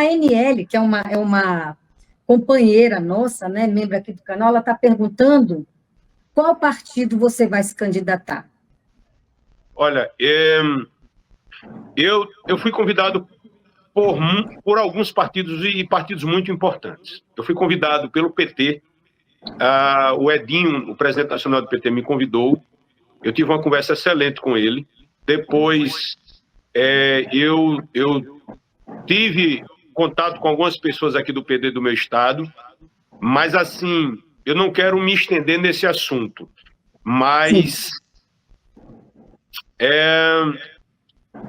A NL, que é uma companheira nossa, né, membro aqui do canal, ela está perguntando qual partido você vai se candidatar. Olha, eu fui convidado por alguns partidos e partidos muito importantes. Eu fui convidado pelo PT, o Edinho, o presidente nacional do PT, me convidou. Eu tive uma conversa excelente com ele. Depois, eu tive contato com algumas pessoas aqui do PT do meu estado, mas, assim, eu não quero me estender nesse assunto, mas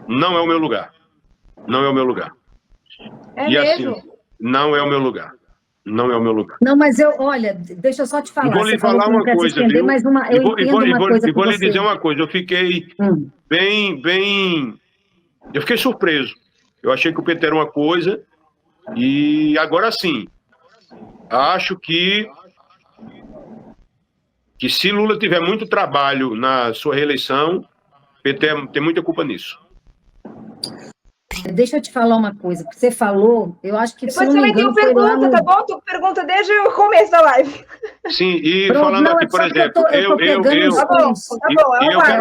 não é o meu lugar. Não é o meu lugar. É e mesmo? Assim, não é o meu lugar. Não é o meu lugar. Não, mas olha, deixa eu só te falar. E vou lhe falar uma coisa, estender, viu? mas eu vou lhe dizer uma coisa. Eu fiquei eu fiquei surpreso. Eu achei que o PT era uma coisa e agora sim, acho que se Lula tiver muito trabalho na sua reeleição, o PT tem muita culpa nisso. Deixa eu te falar uma coisa. Você falou, eu acho que... Depois também tem pergunta, tá bom? Tu pergunta desde o começo da live. Sim, e pronto, falando aqui, por exemplo, eu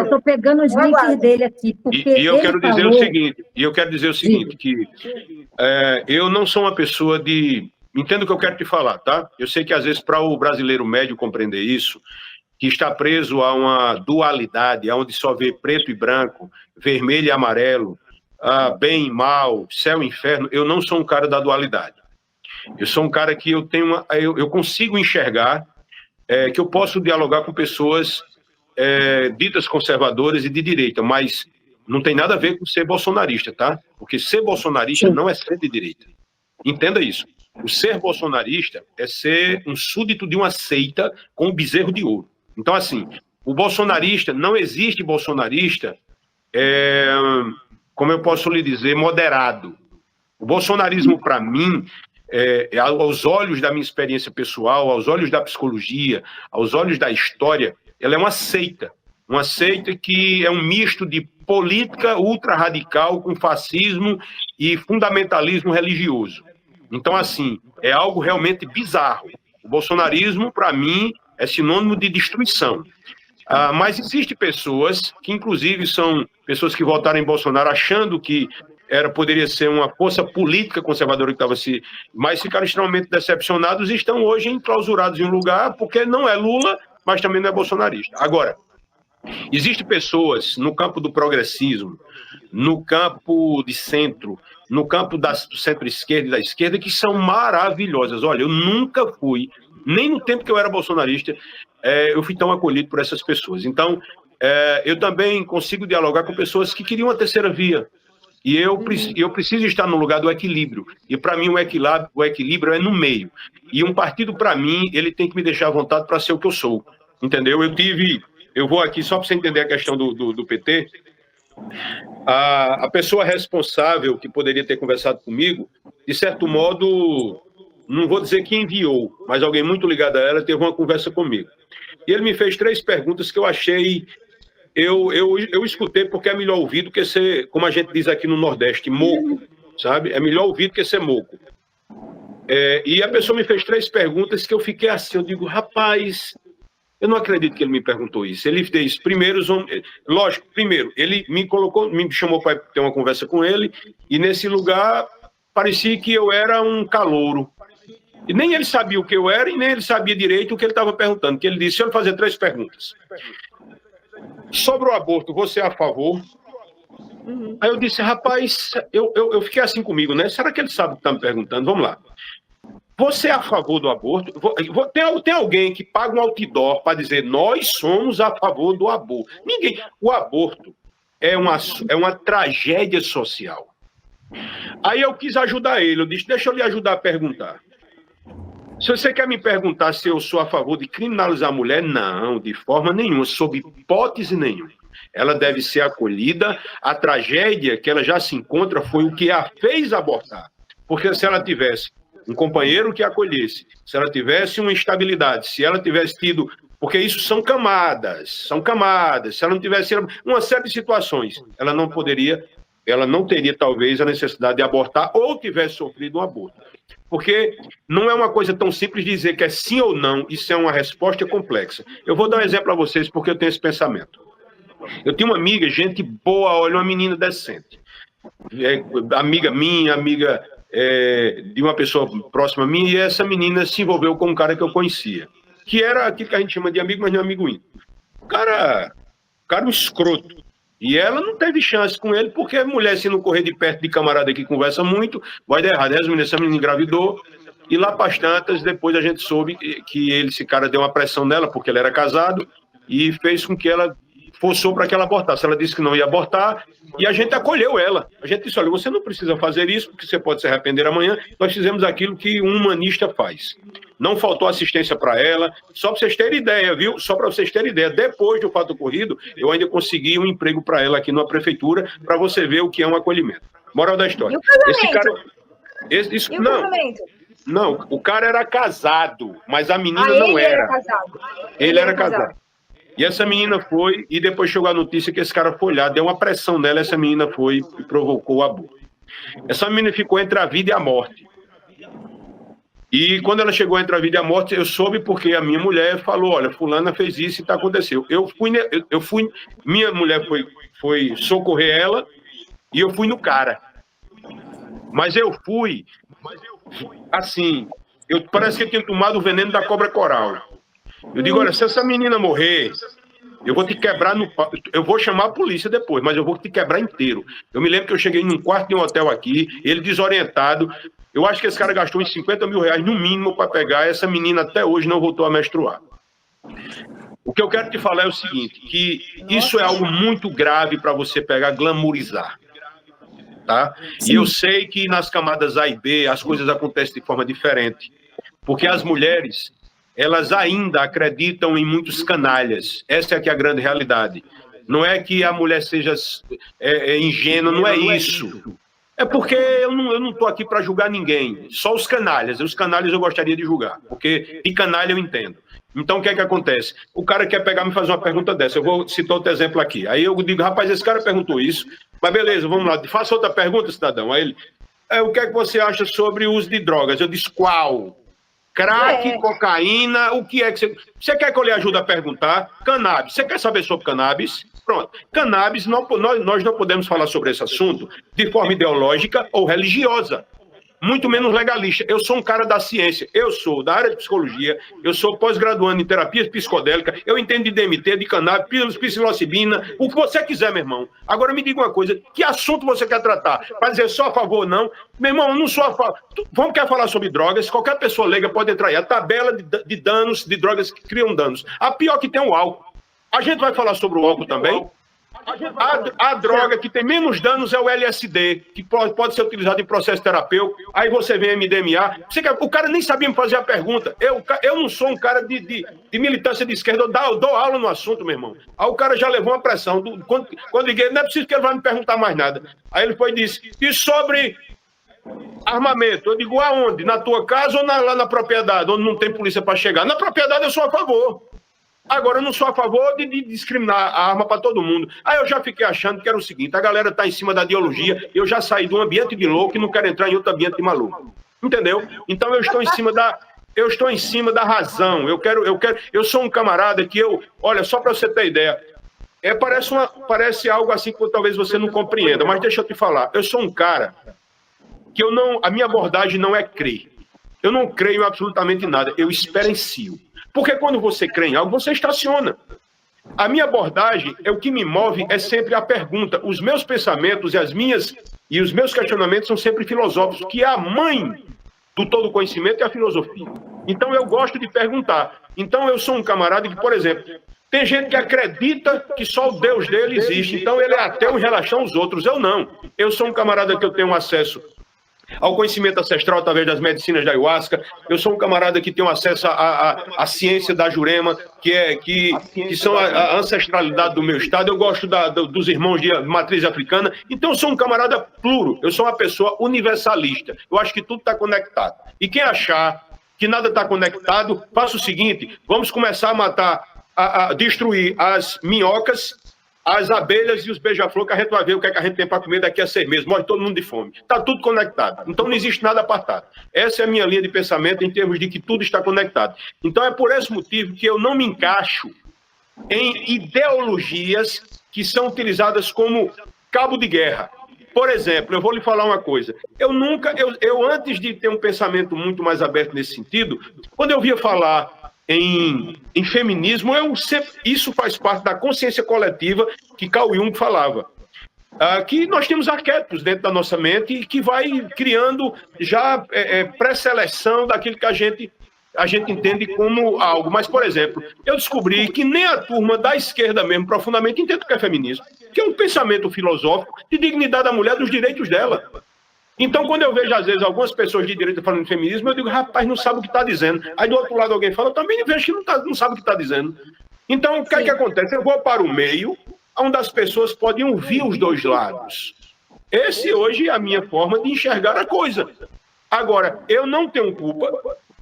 tô pegando os links dele aqui, porque eu quero dizer o seguinte, que eu não sou uma pessoa de... Entenda o que eu quero te falar, tá? Eu sei que às vezes para o brasileiro médio compreender isso, que está preso a uma dualidade, onde só vê preto e branco, vermelho e amarelo, bem e mal, céu e inferno, eu não sou um cara da dualidade. Eu sou um cara que eu consigo enxergar que eu posso dialogar com pessoas ditas conservadoras e de direita, mas não tem nada a ver com ser bolsonarista, tá? Porque ser bolsonarista não é ser de direita. Entenda isso. O ser bolsonarista é ser um súdito de uma seita com um bezerro de ouro. Então, assim, o bolsonarista, não existe bolsonarista... como eu posso lhe dizer, moderado. O bolsonarismo, para mim, aos olhos da minha experiência pessoal, aos olhos da psicologia, aos olhos da história, ela é uma seita que é um misto de política ultra-radical com fascismo e fundamentalismo religioso. Então, assim, é algo realmente bizarro. O bolsonarismo, para mim, é sinônimo de destruição. Mas existem pessoas que, inclusive, são pessoas que votaram em Bolsonaro achando que poderia ser uma força política conservadora que estava mas ficaram extremamente decepcionados e estão hoje enclausurados em um lugar porque não é Lula, mas também não é bolsonarista. Agora, existem pessoas no campo do progressismo, no campo de centro, no campo do centro-esquerda e da esquerda que são maravilhosas. Olha, eu nunca fui, nem no tempo que eu era bolsonarista, eu fui tão acolhido por essas pessoas. Então, eu também consigo dialogar com pessoas que queriam a terceira via. E eu preciso estar no lugar do equilíbrio. E, para mim, o equilíbrio é no meio. E um partido, para mim, ele tem que me deixar à vontade para ser o que eu sou. Entendeu? Eu vou aqui, só para você entender a questão do PT, a pessoa responsável que poderia ter conversado comigo, de certo modo, não vou dizer que enviou, mas alguém muito ligado a ela teve uma conversa comigo. E ele me fez 3 perguntas que eu achei... Eu escutei porque é melhor ouvir do que ser, como a gente diz aqui no Nordeste, moco, sabe? É melhor ouvir do que ser moco. E a pessoa me fez 3 perguntas que eu fiquei assim, eu digo, rapaz, eu não acredito que ele me perguntou isso. Ele fez primeiro, ele me chamou para ter uma conversa com ele, e nesse lugar parecia que eu era um calouro. E nem ele sabia o que eu era, e nem ele sabia direito o que ele estava perguntando. Que ele disse, deixa eu fazer 3 perguntas. Sobre o aborto, você é a favor? Aí eu disse, rapaz, eu fiquei assim comigo, né? Será que ele sabe o que está me perguntando? Vamos lá. Você é a favor do aborto? Tem alguém que paga um outdoor para dizer, nós somos a favor do aborto. Ninguém. O aborto é uma tragédia social. Aí eu quis ajudar ele, eu disse, deixa eu lhe ajudar a perguntar. Se você quer me perguntar se eu sou a favor de criminalizar a mulher, não, de forma nenhuma, sob hipótese nenhuma. Ela deve ser acolhida. A tragédia que ela já se encontra foi o que a fez abortar. Porque se ela tivesse um companheiro que a acolhesse, se ela tivesse uma estabilidade, se ela tivesse tido... Porque isso são camadas. Se ela não tivesse uma série de situações, ela não poderia ela não teria, talvez, a necessidade de abortar ou tivesse sofrido um aborto. Porque não é uma coisa tão simples de dizer que é sim ou não, isso é uma resposta complexa. Eu vou dar um exemplo a vocês, porque eu tenho esse pensamento. Eu tinha uma amiga, gente boa, olha, uma menina decente. Amiga minha, amiga de uma pessoa próxima a mim, e essa menina se envolveu com um cara que eu conhecia, que era aquilo que a gente chama de amigo, mas não é amigo íntimo. O cara um escroto. E ela não teve chance com ele, porque a mulher, se não correr de perto de camarada que conversa muito, vai dar errado. Essa menina engravidou, e lá para as tantas, depois a gente soube que esse cara deu uma pressão nela, porque ele era casado, e fez com que ela forçou para que ela abortasse. Ela disse que não ia abortar, e a gente acolheu ela. A gente disse, olha, você não precisa fazer isso, porque você pode se arrepender amanhã. Nós fizemos aquilo que um humanista faz. Não faltou assistência para ela, só para vocês terem ideia, viu? Só para vocês terem ideia. Depois do fato ocorrido, eu ainda consegui um emprego para ela aqui na prefeitura, para você ver o que é um acolhimento. Moral da história. E o casamento? Esse cara, o casamento? Não, o cara era casado, mas a menina não ele era. Era casado. Ele era casado. E essa menina foi, e depois chegou a notícia que esse cara foi lá, deu uma pressão nela, essa menina foi e provocou o aborto. Essa menina ficou entre a vida e a morte. E quando ela chegou entre a vida e a morte, eu soube porque a minha mulher falou, olha, fulana fez isso e aconteceu. Eu fui, minha mulher foi socorrer ela e eu fui no cara. Mas eu fui, assim, parece que eu tinha tomado o veneno da cobra coral. Eu digo, olha, se essa menina morrer, eu vou te quebrar eu vou chamar a polícia depois, mas eu vou te quebrar inteiro. Eu me lembro que eu cheguei num quarto de um hotel aqui, ele desorientado. Eu acho que esse cara gastou uns 50 mil reais no mínimo para pegar. Essa menina até hoje não voltou a menstruar. O que eu quero te falar é o seguinte, que isso é algo muito grave para você pegar, glamourizar. Tá? E eu sei que nas camadas A e B as coisas acontecem de forma diferente. Porque as mulheres, elas ainda acreditam em muitos canalhas. Essa é que é a grande realidade. Não é que a mulher seja ingênua, não é isso. É porque eu não estou aqui para julgar ninguém. Só os canalhas. Os canalhas eu gostaria de julgar, porque de canalha eu entendo. Então, o que é que acontece? O cara quer pegar e me fazer uma pergunta dessa. Eu vou citar outro exemplo aqui. Aí eu digo, rapaz, esse cara perguntou isso, mas beleza, vamos lá. Faça outra pergunta, cidadão. Aí ele, o que é que você acha sobre o uso de drogas? Eu disse, qual? Crack, cocaína, o que é que você... Você quer que eu lhe ajude a perguntar? Cannabis. Você quer saber sobre cannabis? Pronto. Cannabis, nós não podemos falar sobre esse assunto de forma ideológica ou religiosa. Muito menos legalista. Eu sou um cara da ciência, eu sou da área de psicologia, eu sou pós-graduando em terapia psicodélica, eu entendo de DMT, de cannabis, psilocibina, o que você quiser, meu irmão. Agora me diga uma coisa, que assunto você quer tratar? Para dizer só a favor ou não? Meu irmão, eu não sou a favor. Vamos querer falar sobre drogas, qualquer pessoa leiga pode entrar aí. A tabela de danos, de drogas que criam danos. A pior que tem é o álcool. A gente vai falar sobre o álcool também. A droga que tem menos danos é o LSD, que pode ser utilizado em processo terapêutico. Aí você vem MDMA. O cara nem sabia me fazer a pergunta. Eu não sou um cara de militância de esquerda. Eu dou aula no assunto, meu irmão. Aí o cara já levou uma pressão. Quando liguei, não é preciso que ele vá me perguntar mais nada. Aí ele foi e disse, e sobre armamento? Eu digo, aonde? Na tua casa ou lá na propriedade, onde não tem polícia para chegar? Na propriedade eu sou a favor. Agora, eu não sou a favor de discriminar a arma para todo mundo. Aí eu já fiquei achando que era o seguinte, a galera está em cima da ideologia, eu já saí de um ambiente de louco e não quero entrar em outro ambiente de maluco. Entendeu? Então eu estou em cima da razão. Eu sou um camarada que olha, só para você ter ideia, parece algo assim que talvez você não compreenda, mas deixa eu te falar, eu sou um cara que a minha abordagem não é crer. Eu não creio em absolutamente nada, eu experiencio. Porque quando você crê em algo, você estaciona. A minha abordagem, o que me move é sempre a pergunta. Os meus pensamentos e os meus questionamentos são sempre filosóficos, que é a mãe do todo conhecimento é a filosofia. Então eu gosto de perguntar. Então eu sou um camarada que, por exemplo, tem gente que acredita que só o Deus dele existe, então ele é ateu em relação aos outros. Eu não. Eu sou um camarada que eu tenho acesso ao conhecimento ancestral através das medicinas da ayahuasca. Eu sou um camarada que tem acesso à ciência da Jurema, que são a ancestralidade do meu estado. Eu gosto dos irmãos de matriz africana. Então eu sou um camarada pluro, eu sou uma pessoa universalista. Eu acho que tudo está conectado. E quem achar que nada está conectado, faça o seguinte, vamos começar a matar, a destruir as minhocas as abelhas e os beija-flor, que a gente vai ver o que é que a gente tem para comer daqui a 6 meses. Morre todo mundo de fome. Está tudo conectado. Então não existe nada apartado. Essa é a minha linha de pensamento em termos de que tudo está conectado. Então é por esse motivo que eu não me encaixo em ideologias que são utilizadas como cabo de guerra. Por exemplo, eu vou lhe falar uma coisa. Eu antes de ter um pensamento muito mais aberto nesse sentido, quando eu via falar em feminismo, isso faz parte da consciência coletiva que Carl Jung falava. Que nós temos arquétipos dentro da nossa mente e que vai criando já pré-seleção daquilo que a gente entende como algo. Mas, por exemplo, eu descobri que nem a turma da esquerda mesmo, profundamente, entende o que é feminismo, que é um pensamento filosófico de dignidade da mulher, dos direitos dela. Então, quando eu vejo, às vezes, algumas pessoas de direita falando de feminismo, eu digo, rapaz, não sabe o que está dizendo. Aí, do outro lado, alguém fala, eu também vejo que não sabe o que está dizendo. Então, o que é que acontece? Eu vou para o meio, onde as pessoas podem ouvir os dois lados. Esse, hoje, é a minha forma de enxergar a coisa. Agora, eu não tenho culpa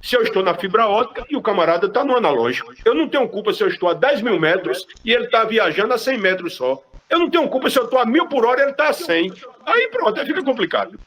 se eu estou na fibra ótica e o camarada está no analógico. Eu não tenho culpa se eu estou a 10 mil metros e ele está viajando a 100 metros só. Eu não tenho culpa se eu estou a 1000 por hora e ele está a 100. Aí pronto, aí fica complicado.